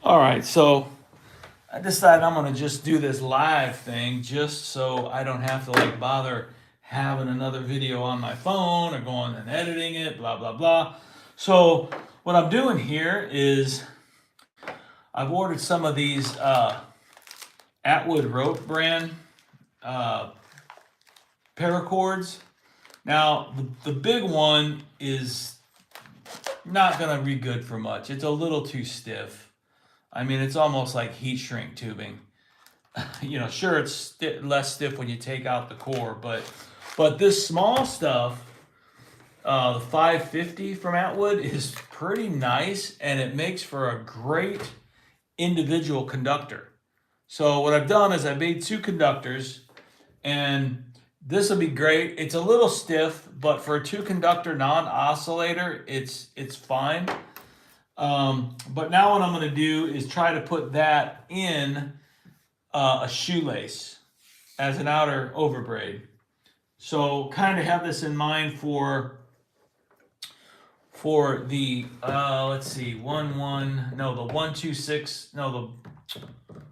All right, so I decided I'm gonna just do this live thing just so I don't have to like bother having another video on my phone or going and editing it, blah blah blah. So what I'm doing here is I've ordered some of these Atwood Rope brand uh, paracords. Now the big one is not gonna be good for much. It's a little too stiff. I mean, it's almost like heat shrink tubing. Sure, it's less stiff when you take out the core, but this small stuff, the 550 from Atwood, is pretty nice, and it makes for a great individual conductor. So what I've done is I made two conductors, and this will be great. It's a little stiff, but for a two conductor non-oscillator, it's fine. But now what I'm going to do is try to put that in a shoelace as an outer overbraid. So kind of have this in mind for the let's see, the 126, the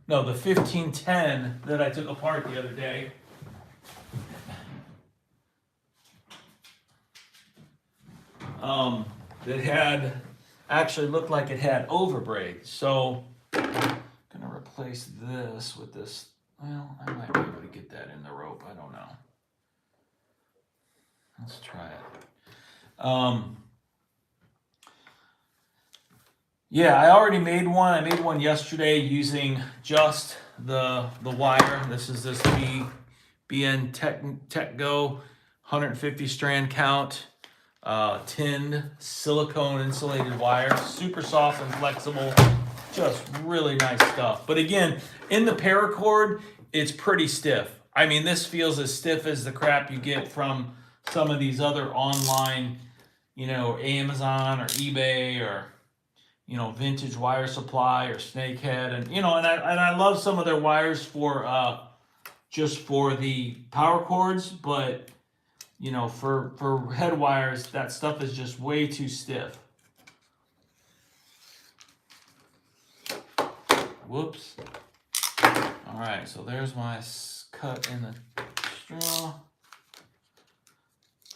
1510 that I took apart the other day. That had actually looked like it had overbraid. So I'm gonna replace this with this. Well, I might be able to get that in the rope. I don't know. Let's try it. Yeah, I already made one. I made one yesterday using just the wire. This is this BN Tech Go 150 strand count tinned silicone insulated wire. Super soft and flexible. Just really nice stuff. But again, in the paracord, it's pretty stiff. I mean, this feels as stiff as the crap you get from some of these other online, Amazon or eBay or, Vintage Wire Supply or Snakehead. And, and I love some of their wires for just for the power cords, but, for head wires, that stuff is just way too stiff. Whoops. All right, so there's my cut in the straw.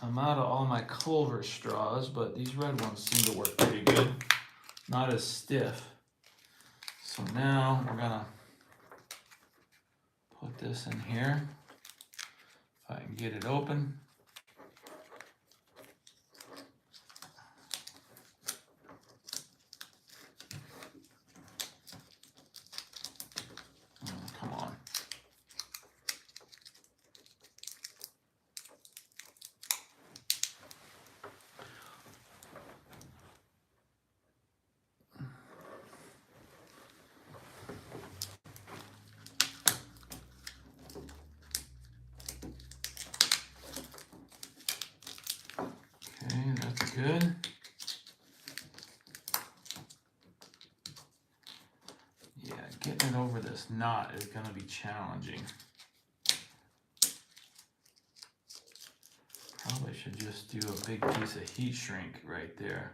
I'm out of all my Culver straws, but these red ones seem to work pretty good. Not as stiff. So now we're gonna put this in here. If I can get it open. Come on. Okay, that's good. Yeah, getting it over this knot is going to be challenging. Probably should just do a big piece of heat shrink right there.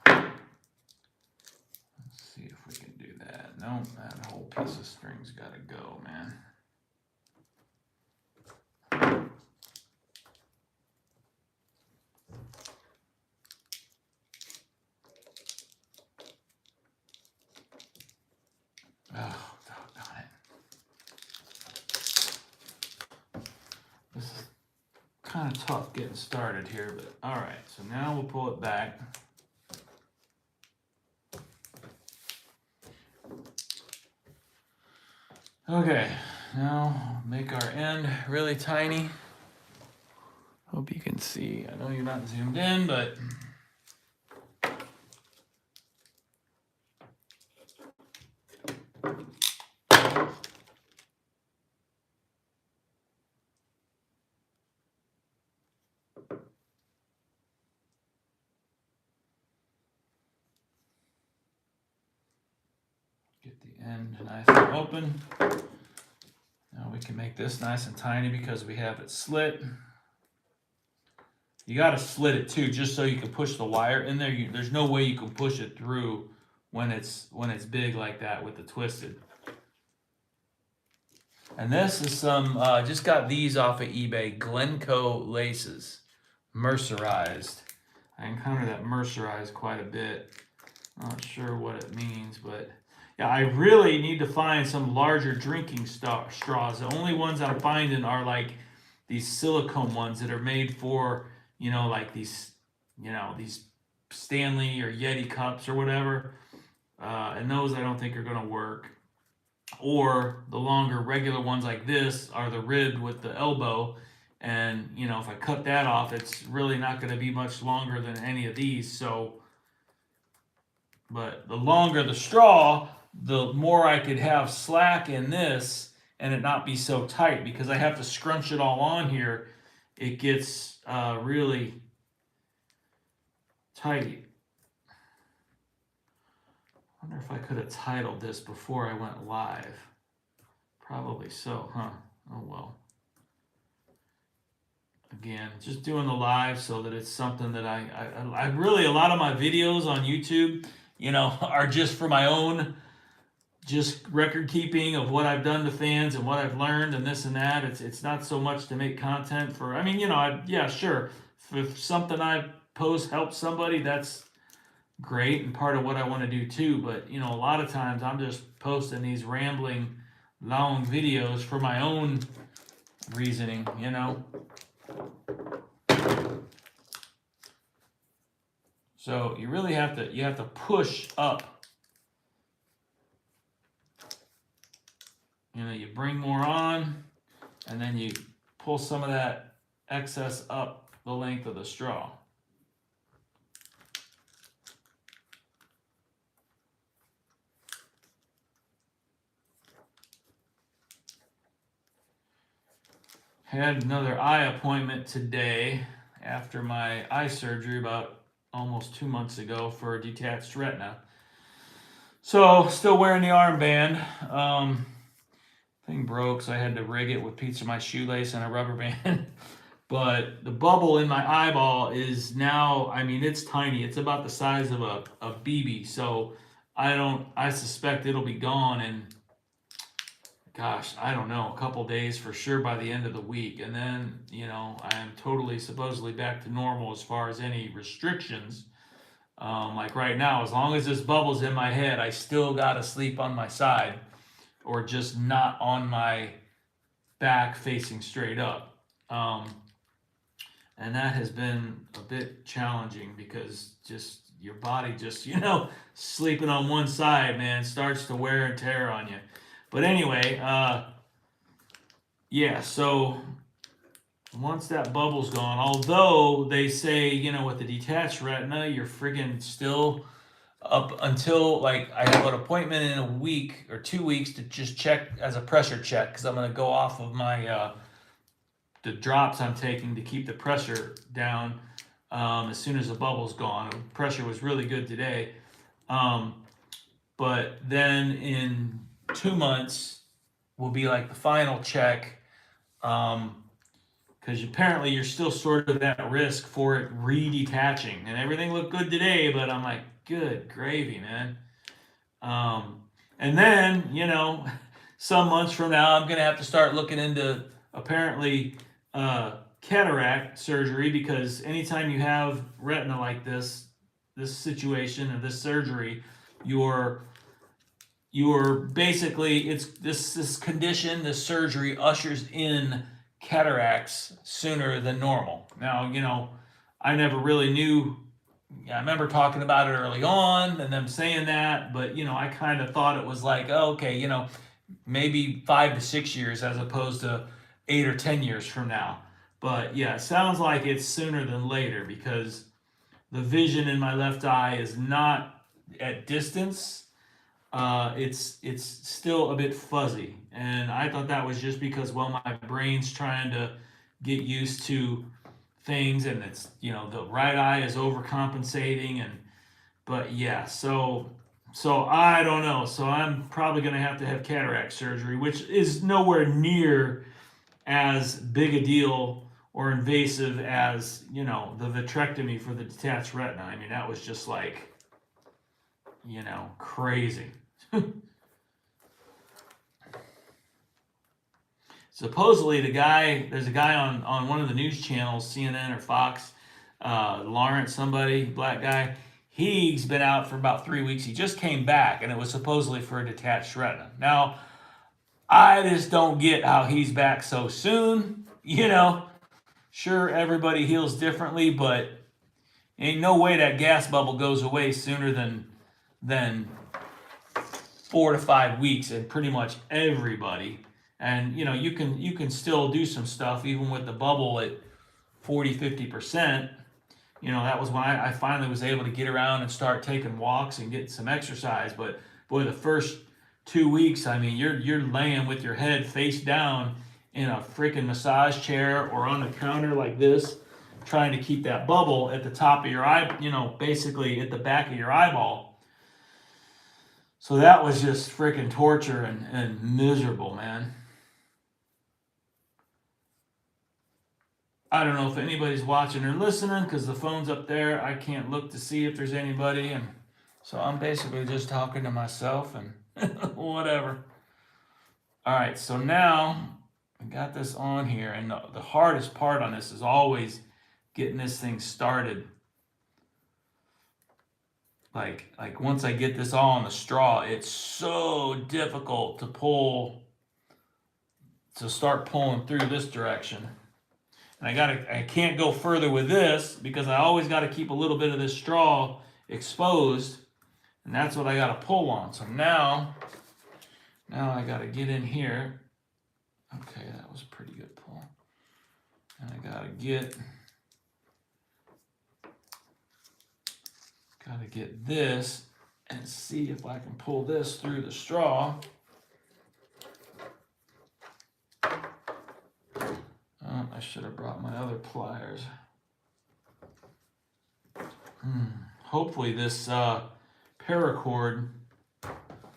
Let's see if we can do that. No, that whole piece of string's got to go, man. Oh, doggone it. This is kind of tough getting started here, but all right. So now we'll pull it back. Okay, now make our end really tiny. Hope you can see. I know you're not zoomed in, but get the end nice and open. Now we can make this nice and tiny because we have it slit. You got to slit it too, just so you can push the wire in there. There's no way you can push it through when it's big like that with the twisted. And this is some, just got these off of eBay, Glencoe laces, mercerized. I encounter that mercerized quite a bit. Not sure what it means, but yeah, I really need to find some larger drinking straws. The only ones I'm finding are like these silicone ones that are made for, like these, these Stanley or Yeti cups or whatever. And those I don't think are going to work. Or the longer regular ones like this are the ribbed with the elbow. And, if I cut that off, it's really not going to be much longer than any of these. So, but the longer the straw, the more I could have slack in this and it not be so tight, because I have to scrunch it all on here. It gets really tight. I wonder if I could have titled this before I went live. Probably so, huh? Oh well. Again, just doing the live so that it's something that I really, a lot of my videos on YouTube, are just for my own, just record keeping of what I've done to fans and what I've learned and this and that. It's not so much to make content for, yeah, sure. If something I post helps somebody, that's great and part of what I want to do too. But, a lot of times I'm just posting these rambling, long videos for my own reasoning, So you really have to push up. You bring more on, and then you pull some of that excess up the length of the straw. Had another eye appointment today after my eye surgery about almost 2 months ago for a detached retina. So still wearing the armband. Thing broke, so I had to rig it with piece of my shoelace and a rubber band. But the bubble in my eyeball is now, it's tiny. It's about the size of a BB. So I suspect it'll be gone in, gosh, I don't know, a couple days for sure by the end of the week. And then, I am totally supposedly back to normal as far as any restrictions. Like right now, as long as this bubble's in my head, I still got to sleep on my side or just not on my back facing straight up. And that has been a bit challenging because just your body just, sleeping on one side, man, starts to wear and tear on you. But anyway, yeah, so once that bubble's gone, although they say, with the detached retina, you're friggin' still up until, like, I have an appointment in a week or 2 weeks to just check as a pressure check, because I'm going to go off of my, the drops I'm taking to keep the pressure down as soon as the bubble's gone. The pressure was really good today. But then in 2 months will be like the final check, because apparently you're still sort of at risk for it redetaching. And everything looked good today, but I'm like, good gravy, man. And then, some months from now, I'm going to have to start looking into apparently cataract surgery, because anytime you have retina like this situation or this surgery, you're basically, it's this condition, this surgery ushers in cataracts sooner than normal. Now, I never really knew. I remember talking about it early on and them saying that, but I kind of thought it was like, oh, okay, maybe 5 to 6 years as opposed to 8 or 10 years from now. But yeah, it sounds like it's sooner than later, because the vision in my left eye is not at distance. It's still a bit fuzzy, and I thought that was just because, well, my brain's trying to get used to things, and it's, the right eye is overcompensating, but yeah, so I don't know. So I'm probably going to have cataract surgery, which is nowhere near as big a deal or invasive as, you know, the vitrectomy for the detached retina. I mean, that was just like, you know, crazy. Supposedly there's a guy on one of the news channels, CNN or Fox, Lawrence, somebody, black guy. He's been out for about 3 weeks. He just came back, and it was supposedly for a detached retina. Now, I just don't get how he's back so soon. You know, sure, everybody heals differently, but ain't no way that gas bubble goes away sooner than 4 to 5 weeks in pretty much everybody. And you know, you can still do some stuff even with the bubble at 40-50%. You know, that was when I finally was able to get around and start taking walks and getting some exercise. But boy, the first 2 weeks, I mean, you're laying with your head face down in a freaking massage chair or on the counter like this, trying to keep that bubble at the top of your eye, you know, basically at the back of your eyeball. So that was just freaking torture and miserable, man. I don't know if anybody's watching or listening because the phone's up there. I can't look to see if there's anybody. And so I'm basically just talking to myself and whatever. All right, so now I got this on here. And the hardest part on this is always getting this thing started. Like once I get this all on the straw, it's so difficult to start pulling through this direction. And I can't go further with this because I always got to keep a little bit of this straw exposed, and that's what I got to pull on. So now I got to get in here. Okay, that was a pretty good pull. And I got to get this and see if I can pull this through the straw. I should have brought my other pliers. Hopefully this paracord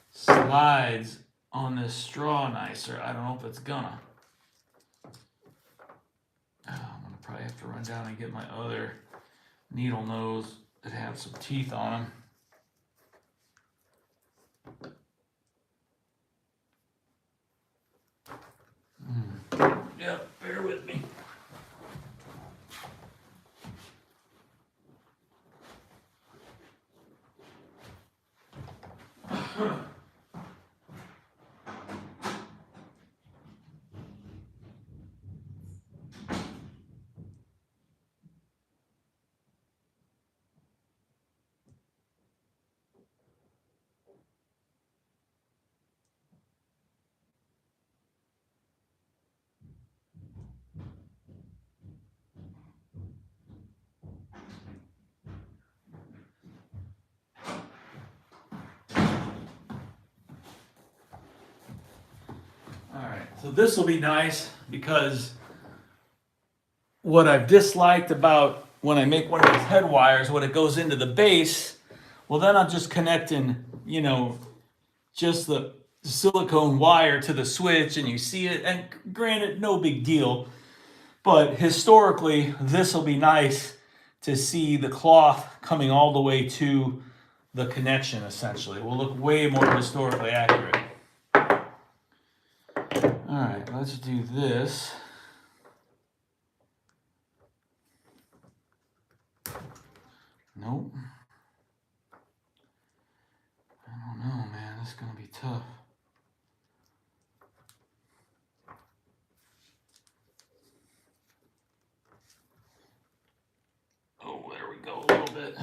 slides on this straw nicer. I don't know if it's gonna. I'm gonna probably have to run down and get my other needle nose that have some teeth on them. Yep, bear with me. So this will be nice because what I've disliked about when I make one of these head wires, when it goes into the base, well then I'm just connecting, you know, just the silicone wire to the switch and you see it, and granted, no big deal, but historically this will be nice to see the cloth coming all the way to the connection essentially. It will look way more historically accurate. All right, let's do this. Nope. I don't know, man. This is going to be tough. Oh, there we go a little bit.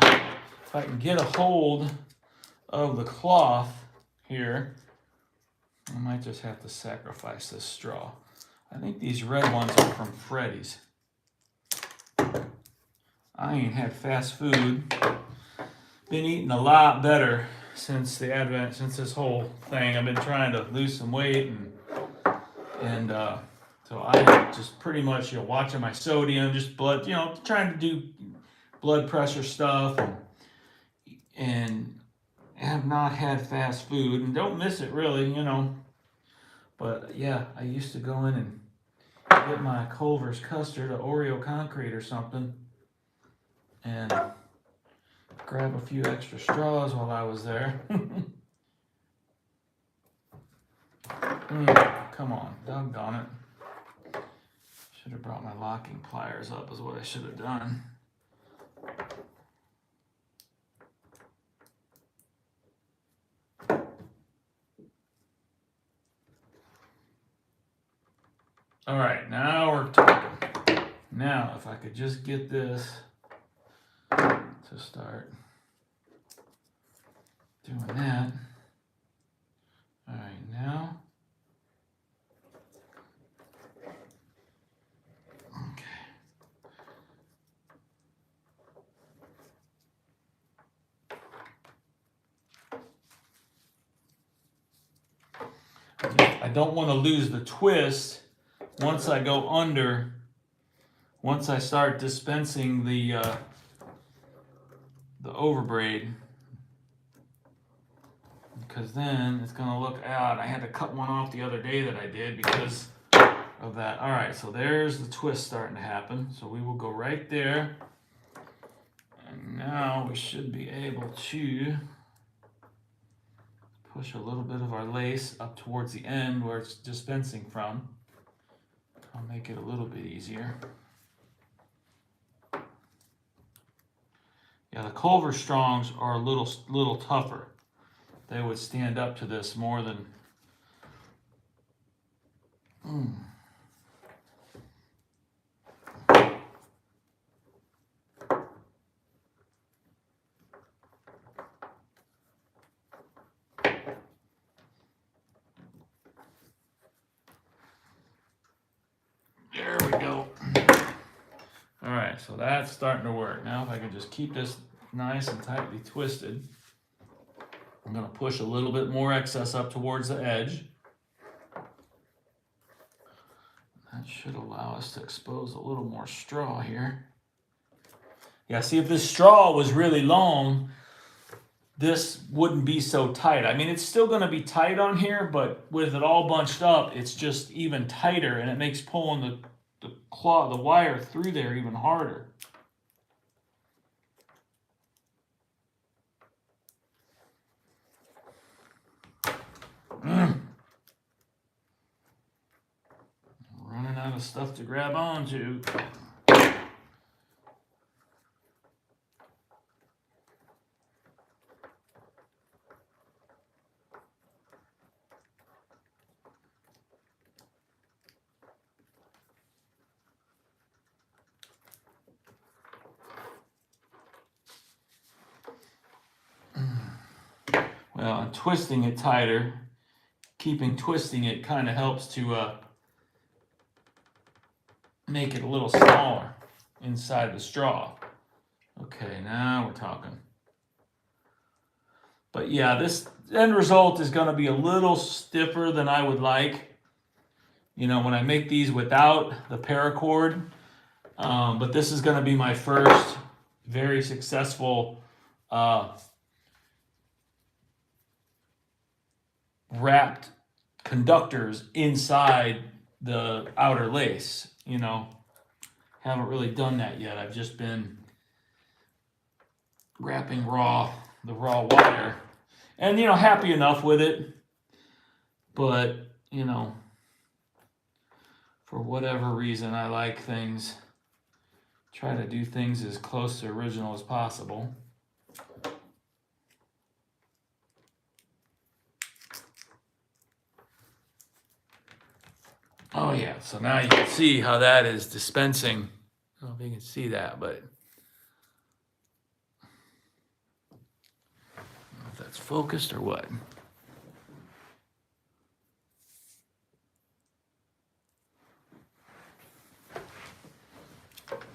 If I can get a hold of the cloth here, I might just have to sacrifice this straw. I think these red ones are from Freddy's. I ain't had fast food. Been eating a lot better since this whole thing. I've been trying to lose some weight and so I just pretty much, you know, watching my sodium, just blood, you know, trying to do blood pressure stuff and have not had fast food and don't miss it really, you know. But yeah, I used to go in and get my Culver's custard, or Oreo concrete or something, and grab a few extra straws while I was there. Come on, doggone it. Should have brought my locking pliers up is what I should have done. All right, now we're talking. Now, if I could just get this to start doing that. All right, now. Okay. I don't want to lose the twist once I go under. Once I start dispensing the overbraid, because then it's going to look odd. I had to cut one off the other day that I did because of that. All right, so there's the twist starting to happen. So we will go right there. And now we should be able to push a little bit of our lace up towards the end where it's dispensing from. I'll make it a little bit easier. Yeah, the Culver Strongs are a little tougher. They would stand up to this more than. There we go. All right, so that's starting to work. Now if I can just keep this nice and tightly twisted, I'm going to push a little bit more excess up towards the edge. That should allow us to expose a little more straw here. Yeah, see, if this straw was really long, this wouldn't be so tight. I mean, it's still going to be tight on here, but with it all bunched up, it's just even tighter, and it makes pulling the wire through there even harder. Running out of stuff to grab onto. Well, and twisting it tighter, twisting it kind of helps to make it a little smaller inside the straw. Okay, now we're talking. But yeah, this end result is going to be a little stiffer than I would like. You know, when I make these without the paracord. But this is going to be my first very successful wrapped conductors inside the outer lace. You know, haven't really done that yet. I've just been wrapping the raw wire, and you know, happy enough with it. But you know, for whatever reason, I like things. Try to do things as close to original as possible. Oh yeah, so now you can see how that is dispensing. I don't know if you can see that, but I don't know if that's focused or what.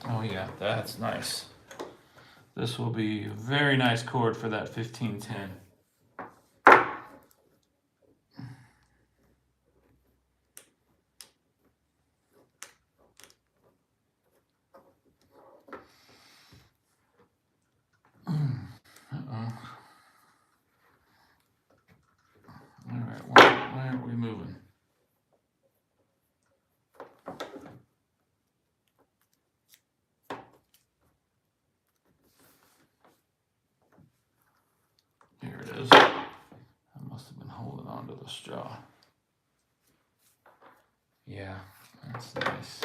Oh yeah, that's nice. This will be a very nice cord for that 1510. All right, why aren't we moving? onto the straw. Yeah, that's nice.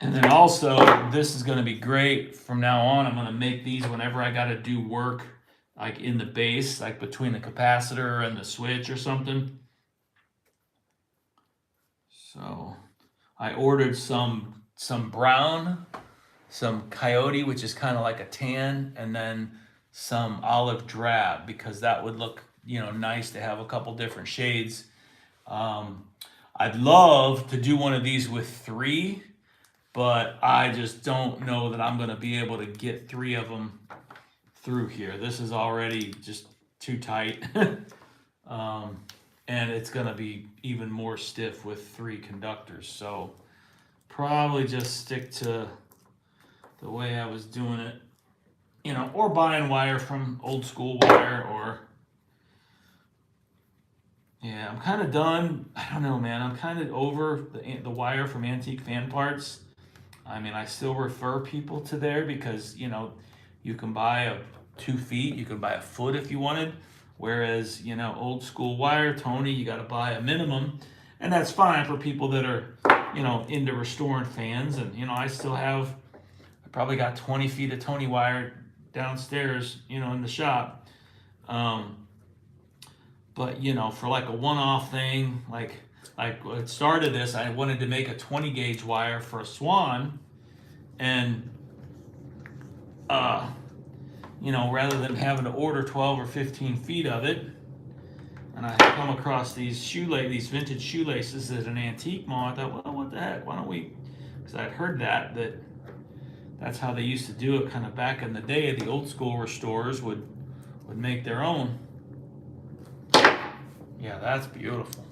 And then also, this is going to be great from now on. I'm going to make these whenever I got to do work, like in the base, like between the capacitor and the switch or something. So I ordered some brown, some coyote, which is kind of like a tan, and then some olive drab, because that would look, nice to have a couple different shades. I'd love to do one of these with 3, but I just don't know that I'm going to be able to get 3 of them through here. This is already just too tight. And it's going to be even more stiff with 3 conductors. So probably just stick to the way I was doing it, or buying wire from Old School Wire, or yeah, I'm kind of done. I don't know, man. I'm kind of over the wire from Antique Fan Parts. I mean, I still refer people to there because, you can buy 2 feet, you can buy a foot if you wanted. Whereas, Old School Wire, Tony, you got to buy a minimum. And that's fine for people that are, into restoring fans. And, I probably got 20 feet of Tony wire downstairs, in the shop. But, for like a one-off thing, like when it started this, I wanted to make a 20 gauge wire for a Swan. And, rather than having to order 12 or 15 feet of it, and I had come across these these vintage shoelaces at an antique mall. I thought, well, what the heck? Why don't we? Because I'd heard that's how they used to do it, kind of back in the day. The old school restorers would make their own. Yeah, that's beautiful.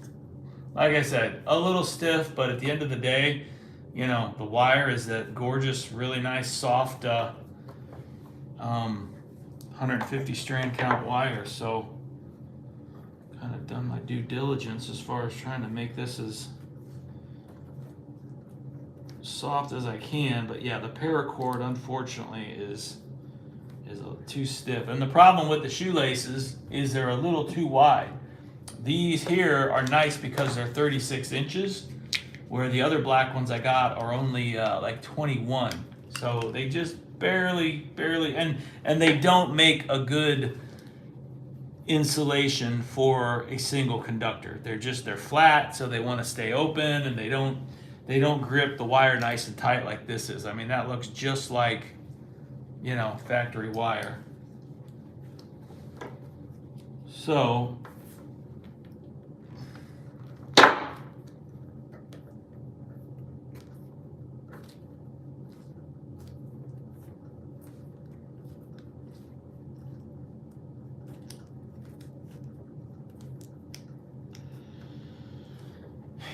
Like I said, a little stiff, but at the end of the day, the wire is that gorgeous, really nice, soft, 150 strand count wire. So kind of done my due diligence as far as trying to make this as soft as I can. But yeah, the paracord unfortunately is too stiff. And the problem with the shoelaces is they're a little too wide. These here are nice because they're 36 inches, where the other black ones I got are only like 21. So they just barely, and they don't make a good insulation for a single conductor. They're flat, so they want to stay open, and they don't grip the wire nice and tight like this is. I mean, that looks just like, factory wire. So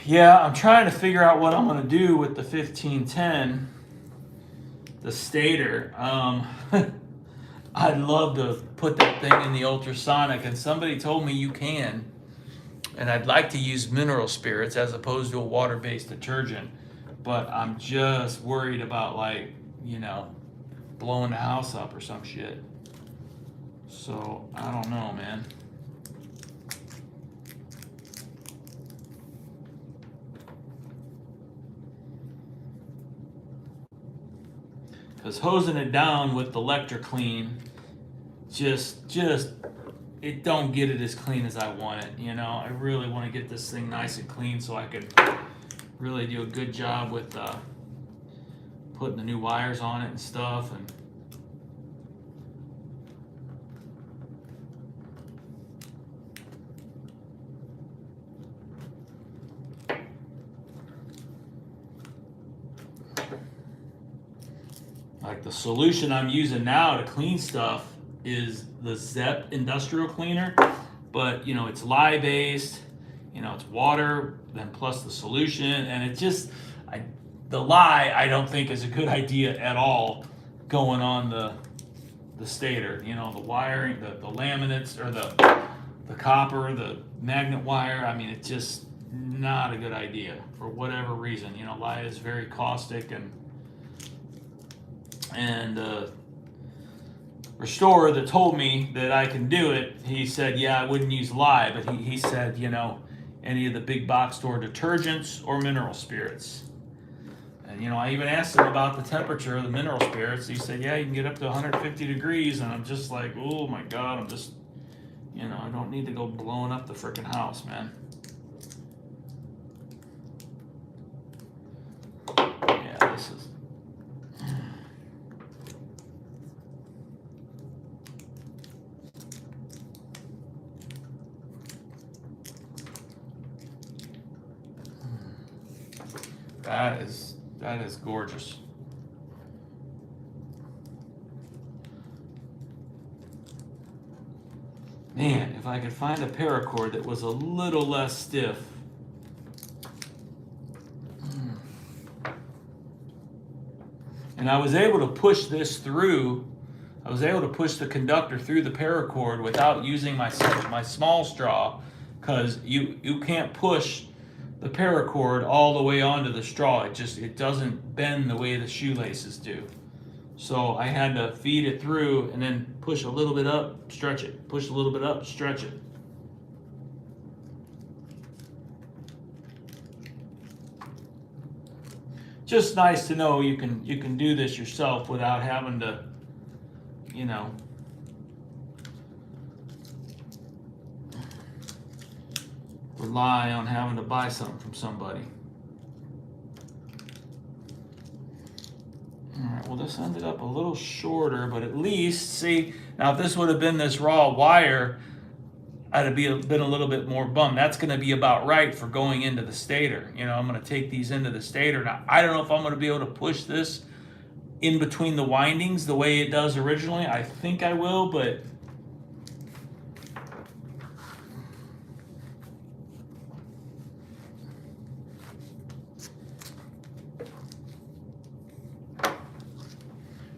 yeah, I'm trying to figure out what I'm going to do with the 1510, the stator. I'd love to put that thing in the ultrasonic, and somebody told me you can. And I'd like to use mineral spirits as opposed to a water-based detergent. But I'm just worried about, blowing the house up or some shit. So, I don't know, man. Because hosing it down with the Electro-Clean just it don't get it as clean as I want it. I really want to get this thing nice and clean so I can really do a good job with putting the new wires on it and stuff. And like the solution I'm using now to clean stuff is the Zep industrial cleaner, but it's lye based, it's water, then plus the solution, and it just, the lye I don't think is a good idea at all going on the stator. The wiring, the laminates, or the copper, the magnet wire. I mean, it's just not a good idea for whatever reason. Lye is very caustic and restorer that told me that I can do it, he said, yeah, I wouldn't use lye, but he said, any of the big box store detergents or mineral spirits. And, I even asked him about the temperature of the mineral spirits. He said, yeah, you can get up to 150 degrees. And I'm just like, oh my God, I'm just, I don't need to go blowing up the freaking house, man. Yeah, this is. That is gorgeous. Man, if I could find a paracord that was a little less stiff. And I was able to push this through. I was able to push the conductor through the paracord without using my small straw, because you can't push the paracord all the way onto the straw. It doesn't bend the way the shoelaces do. So I had to feed it through and then push a little bit up, stretch it. Push a little bit up, stretch it. Just nice to know you can do this yourself without having to, rely on having to buy something from somebody. All right, well, this ended up a little shorter, but at least, see, now if this would have been this raw wire, I'd have been a little bit more bummed. That's going to be about right for going into the stator. I'm going to take these into the stator. Now, I don't know if I'm going to be able to push this in between the windings the way it does originally. I think I will, but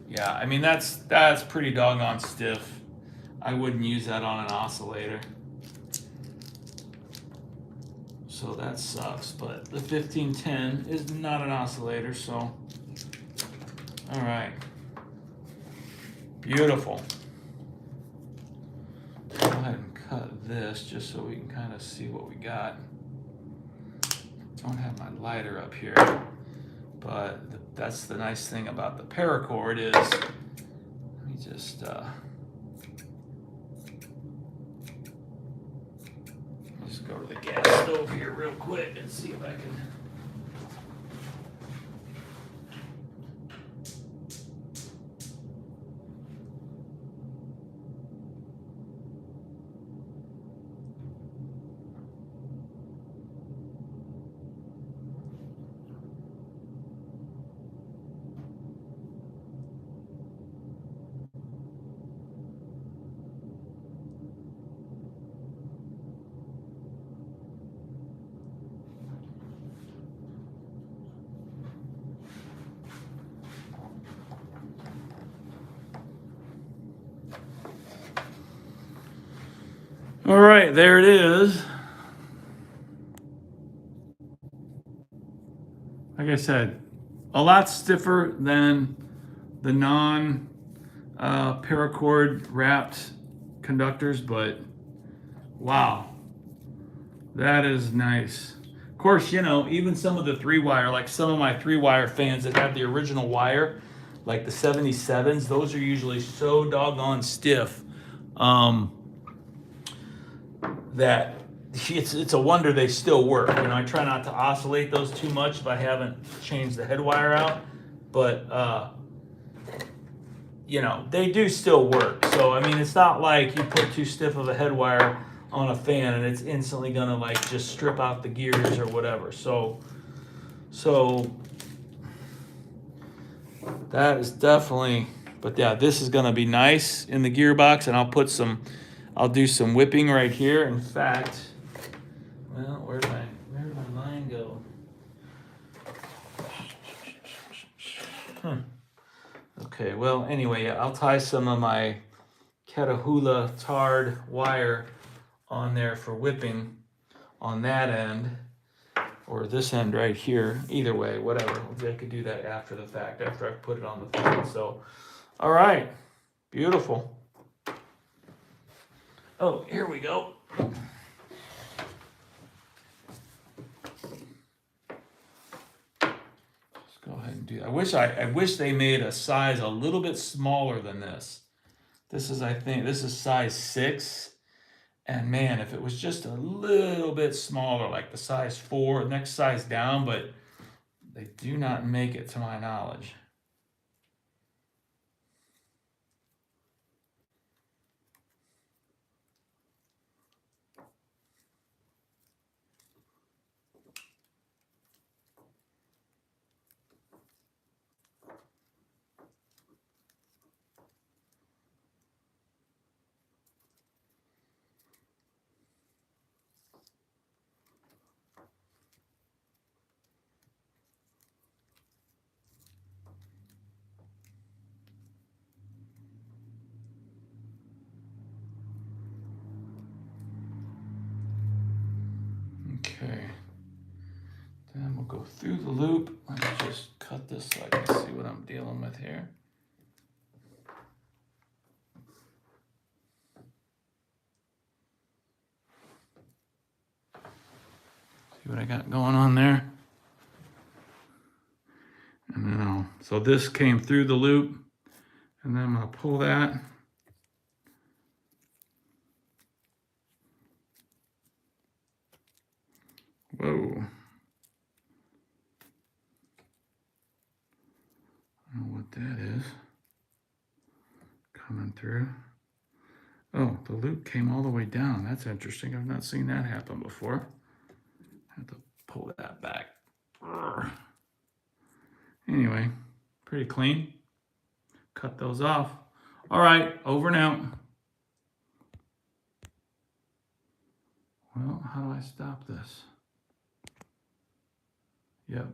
yeah, I mean, that's pretty doggone stiff. I wouldn't use that on an oscillator. So that sucks, but the 1510 is not an oscillator, so all right. Beautiful. Go ahead and cut this just so we can kind of see what we got. Don't have my lighter up here, but that's the nice thing about the paracord is, let me just go to the gas stove here real quick and see if I can. All right, there it is. Like I said, a lot stiffer than the non-paracord wrapped conductors, but wow, that is nice. Of course, even some of the 3-wire, like some of my 3-wire fans that have the original wire, like the 77s, those are usually so doggone stiff. That it's a wonder they still work. I try not to oscillate those too much if I haven't changed the head wire out, but they do still work. So I mean, it's not like you put too stiff of a head wire on a fan and it's instantly gonna just strip out the gears or whatever. So that is definitely, but yeah, this is gonna be nice in the gearbox, and I'll do some whipping right here. In fact, well, where did my line go? Okay, well, anyway, I'll tie some of my Catahoula tarred wire on there for whipping on that end, or this end right here. Either way, whatever. I could do that after the fact, after I put it on the fan. So, all right, beautiful. Oh, here we go. Let's go ahead and do that. I wish they made a size a little bit smaller than this. This is, I think, this is size 6. And man, if it was just a little bit smaller, like the size 4, next size down, but they do not make it to my knowledge. Okay, then we'll go through the loop. Let me just cut this so I can see what I'm dealing with here. See what I got going on there? And then so this came through the loop, and then I'm gonna pull that. Whoa. I don't know what that is. Coming through. Oh, the loop came all the way down. That's interesting. I've not seen that happen before. I have to pull that back. Anyway, pretty clean. Cut those off. All right, over and out. Well, how do I stop this? Yep,